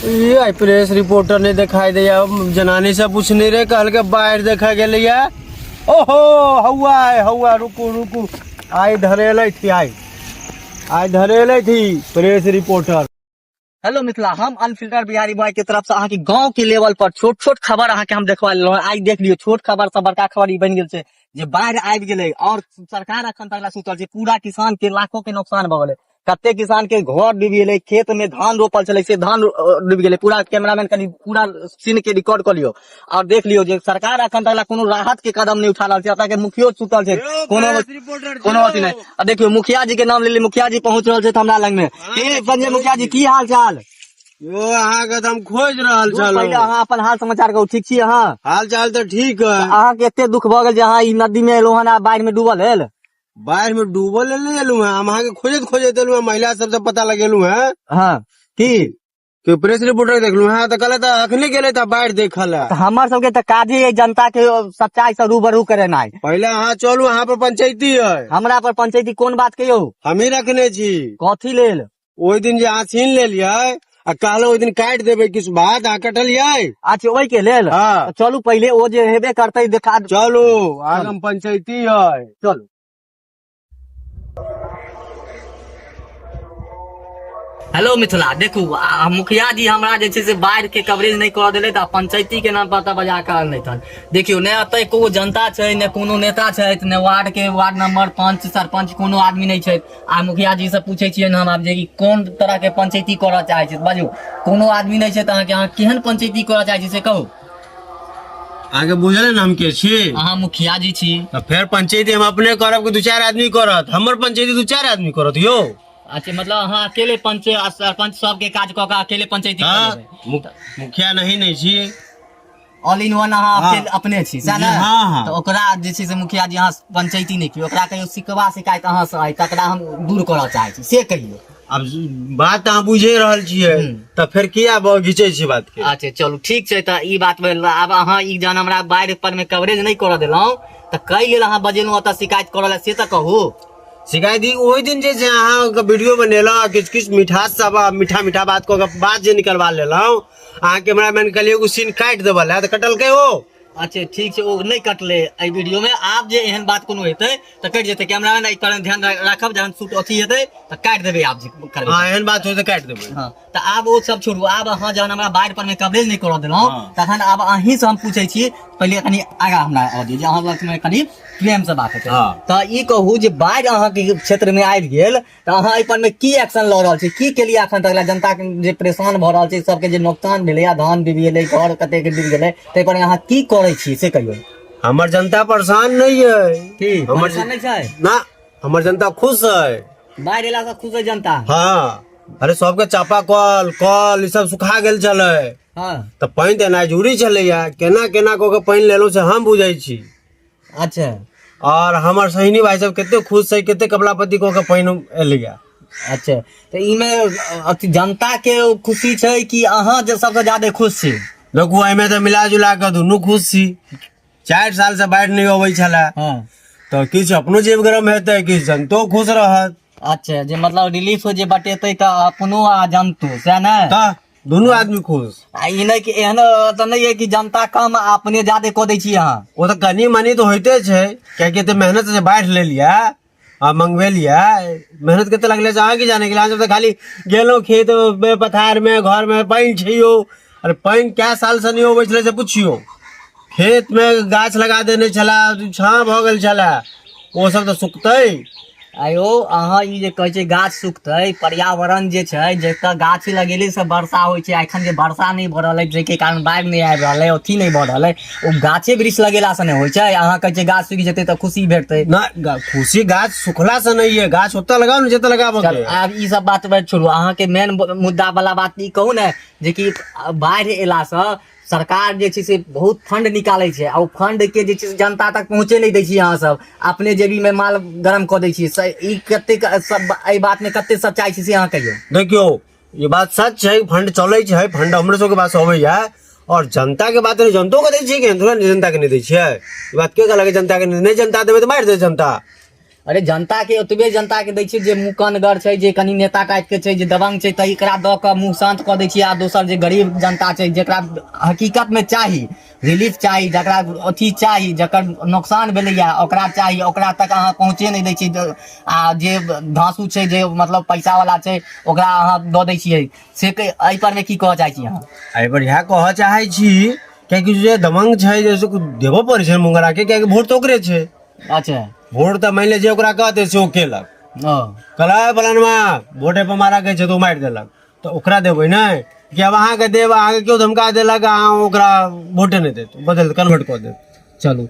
ये press reporter ने दिखाई दिया जनानी से पूछ नहीं रहे कल के बाहर देखा गया। ओहो हवा रुकू रुकू आई धरेले थी आई धरेले थी प्रेस रिपोर्टर। हेलो मिथिला, हम अनफिल्टर बिहारी बॉय के तरफ से अहाँ के गांव के लेवल पर छोट छोट खबर अहाँ के हम देखवा लेलो। आई देख लियो, छोट खबर से बड़का खबर ई बन गेल छै जे बाढ़ आबि गेलै और सरकार अखन तक सुतल छै। पूरा किसान के लाखों के नुकसान भ गेलै। कते किसान के घर डूबि गेलै, खेत में धान रोपल छलै से धान डूबि गेलै। पूरा कैमरामैन कनी पूरा सीन के रिकॉर्ड कर लियो और देख लियो जे सरकार अखन तक कोनो राहत के कदम नहीं उठा रहल छै। एतऽ के मुखियो सुतल छै, कोनो अथी नहीं। आ देखियो मुखिया जी के नाम ले ली, मुखिया जी पहुंच रहल छै हमरा लग में। संजय मुखिया जी की हाल चाल? यो अहाँ के हम खोज रहल छलहुँ। पहिले अहाँ अपन हाल समाचार कहू, ठीक छी अहाँ? हाल चाल तो ठीक है। अहाँ के एते दुख भ गेल जे अहाँ ई नदी में एलहुँ हन आ बाढ़ि में डूबल हेल? बाढ़ में डूबल नहीं एलू है, हम अहाँ के खोजत एलू, महिला सबसे पता लगेलू है। हाँ की प्रेस रिपोर्टर देखलू है तो कहले अखने गेले था बाढ़ देखल है। हमर सबके तो काजे है जनता के सच्चाई से रूबरू करेनाइ। पहले अहाँ चलू, अहाँ पर पंचायती है। हमरा पर पंचायती कोन बात के यौ? हम ही रखने छी। कथी लेल? ओहि दिन जे अहाँ छीन लेलियै आ कहलो ओहि दिन काटि देबै किछु बात अहाँ कटलियै। अच्छा ओहि के लेल? हाँ। चलू पहिले ओ जे हेबे करतै देखा। चलू आगम पंचायती है, चलू। हेलो मिथिला, देखू मुखिया जी हमरा जे छै से बाढ़ के कवरेज नहीं कर देले त पंचायती के नाम पता बजा कर नहीं थन। देखियो ने अतै को जनता छै, ने कोनो नेता छै, ने वार्ड के वार्ड नंबर 5 सरपंच कोनो आदमी नहीं छै। आ मुखिया जी से पूछे छियै हम आब जे कि कोन तरह के पंचायती करऽ चाहे छै, बाजू। कोनो आदमी नहीं छै त अहाँ के अहाँ केहन पंचायती करऽ चाहे छी से कहू। आगे बुझल हम के छी? अहाँ मुखिया जी छी तो फिर पंचायती हम अपने करब कि 2-4 आदमी करत? हमर पंचायती 2-4 आदमी करत यो। अच्छा मतलब अहाँ अकेले सरपंच सबके काज कऽ के अकेले पंचायती हाँ, करबै? मुखिया नहीं छी, ऑल इन वन अहाँ हाँ। अपने छी सएह ने? हाँ। तो ओकरा जे छै से मुखिया जी अहाँ पंचायती नहीं की, ओकरा कहियो शिकवा शिकायत अहाँ से आइ तकरा हम दूर करऽ चाहे छी से कहियो। अब बात अहाँ बुझे रहल छियै तो फिर किया घिचे छी बात के? अच्छा चलू ठीक छै, तऽ ई बात भेल। आब अहाँ ई जहन हमरा बाढ़ि पर में कवरेज नहीं करऽ देलहुँ तऽ कै लेल अहाँ बजेलहुँ ओतऽ शिकायत करऽ ला से तऽ कहू। शिकायत ओहि दिन जे अहाँ वीडियो बनेलहुँ किछु किछु मिठास सब मीठा बात को बात जे निकलवा लेलहुँ, अहाँ कैमरामैन कहलिए एगो सीन काटि देवल है तो कटलकै हो। अच्छा ठीक छै, ओ नहीं कटले एहि वीडियो में। आब जे एहन बात कोनो हेतै तऽ कटि जेतै। कैमरामैन एहि पर ध्यान राखब, जहन शूट अथी हेतै तऽ काटि देबै आब जे करबै। हाँ एहन बात हो तो काटि देबै। हाँ तऽ आब ओ सब छोड़ू। आब अहाँ जहन हमरा बाढ़ि पर में कवरेज नहीं करऽ देलहुँ तखन आब अहीं से हम पूछै छी। पहिले कनी आगा हमरा आबि दियौ जे अहाँ लग में कनी प्रेम से बात हेतै। तऽ ई कहू जे बाढ़ि अहाँ के क्षेत्र में आबि गेल तऽ अहाँ एहि पर में की एक्शन लऽ रहल छी? की केलिए अखन तक जनता के जे परेशान भऽ रहल छै, सबके जे नुकसान भेलै, धान डूबि गेलै, घर कते के डूबि गेलै, ताहि पर अहाँ की करै छी से कहियौ। हमर जनता परेशान नहीं है। की हमर परेशान नहीं छै? ना, हमर जनता खुश है। बाढ़ि एला से खुश है जनता? हाँ, अरे सबके चापा कल ई सब सुखा गेल छलै। हाँ तो पानि देनाइ जरूरी छलैया। केना केना कऽ के पानि लेलहुँ से हम बुझै छी। अच्छा और हमर सहिनी भाई सब केते खुश छै, केते कपलापति कऽ के पानि एलैया। अच्छा तो इमे अथी जनता के खुशी छै कि अहाँ जे सबसे ज्यादा खुश छी? देखू एहिमे तो मिला जुला के दुनू खुश छी। 4 साल से बाढ़ि नहीं अबै छलै। हाँ तो किछु अपनो जेब गरम हेतै, किछु जनतो खुश रहत। अच्छा जे मतलब रिलीफ जे बटेतै तऽ अपनो आ जनतो सएह ने? तऽ दुनू आदमी खुश। आ ई नहीं कि एहन तऽ नहीं है कि जनता कम आ अपने ज्यादा कऽ दै छी अहाँ? वो तो कनी मनी तो होते छै, कियाकि एते मेहनत से बाढ़ि ले लिया आ मंगवेलिया। मेहनत कते लगले अहाँ की जाने के लिए? जब खाली गेलहुँ खेत में पथार में घर में पानि छियो। अरे पानि क्या साल से नहीं अबै छलै से पुछियो। खेत में गाछ लगा देने छला, छाँ भऽ गेल छला, वो सब तो सुखतै। आयो अहाँ ई जे कहै छै गाछ सुखतै, पर्यावरण जे छै जतऽ गाछ लगेले से वर्षा होइ छै। एखन जे वर्षा नहीं भऽ रहल है जाहिके कारण बाढ़ि नहीं आबि रहल है, अथी नहीं भऽ रहल है, ओ गाछे वृक्ष लगेला से नहीं होइ छै। अहाँ कहै छै गाछ सूखि जेतै तऽ खुशी भेटतै ना, खुशी गाछ सुखला से नहीं है। गाछ ओतऽ लगाओ ने जतऽ लगाबो के। आब ई सब बात छोड़ू, अहाँ के मेन मुद्दा वाला बात ई कहू ने जे कि बाढ़ि एला से सरकार जे छै से बहुत फंड निकालै छै, और फंड के जे छै से जनता तक पहुँचे नहीं दै छी। अहाँ सब अपने जेबी में माल गरम कऽ दै छी। ई कते एहि बात में कते सच्चाई छै से अहाँ कहियौ। देखियो ये बात सच है, फंड चलै छै, फंड हमरे सबके पास अबैया। और जनता के बात नहीं, जनतो के दै छियै कि थोड़ा जनता के नहीं दै छियै? ई बात के कहलक जनता के नहीं? जनता देबै तो मारि दे जनता। अरे जनता के ओतबे जनता के दै छियै जे मुकनगर छै, जे कनी नेता टाइप के छै, जे दबंग छै, तऽ एकरा दऽ कऽ मुंह शांत कऽ दै छियै। आ दोसर जे गरीब जनता छै, जेकरा हकीकत में चाही रिलीफ चाही, जकरा अथी चाही, जकर नुकसान भेलैया ओकरा चाही, ओकरा तक अहाँ पहुँचे नहीं दै छियै। आ जे धांसू छै, जे मतलब पैसा वाला छै, ओकरा अहाँ दऽ दै छियै। से एहि पर में की कहऽ चाहै छी अहाँ? एहि पर इएह कहऽ चाहै छी, कियाकि जे दबंग छै जैसे देबो पड़ै छै मुंगरा के, कियाकि वोट तऽ ओकरे छै। अच्छा वोट तऽ मानि ले जे ओकरा कहते से ओ केलक, ओ कहला फलानमा वोटे पर मारा के छै तो मारि देलक, तऽ ओकरा देबै ने कि अब अहाँके देब, अहाँके केओ धमका देलक, अहाँ ओकरा वोटे नहि देत, बदल कन्वर्ट कऽ देत। चलू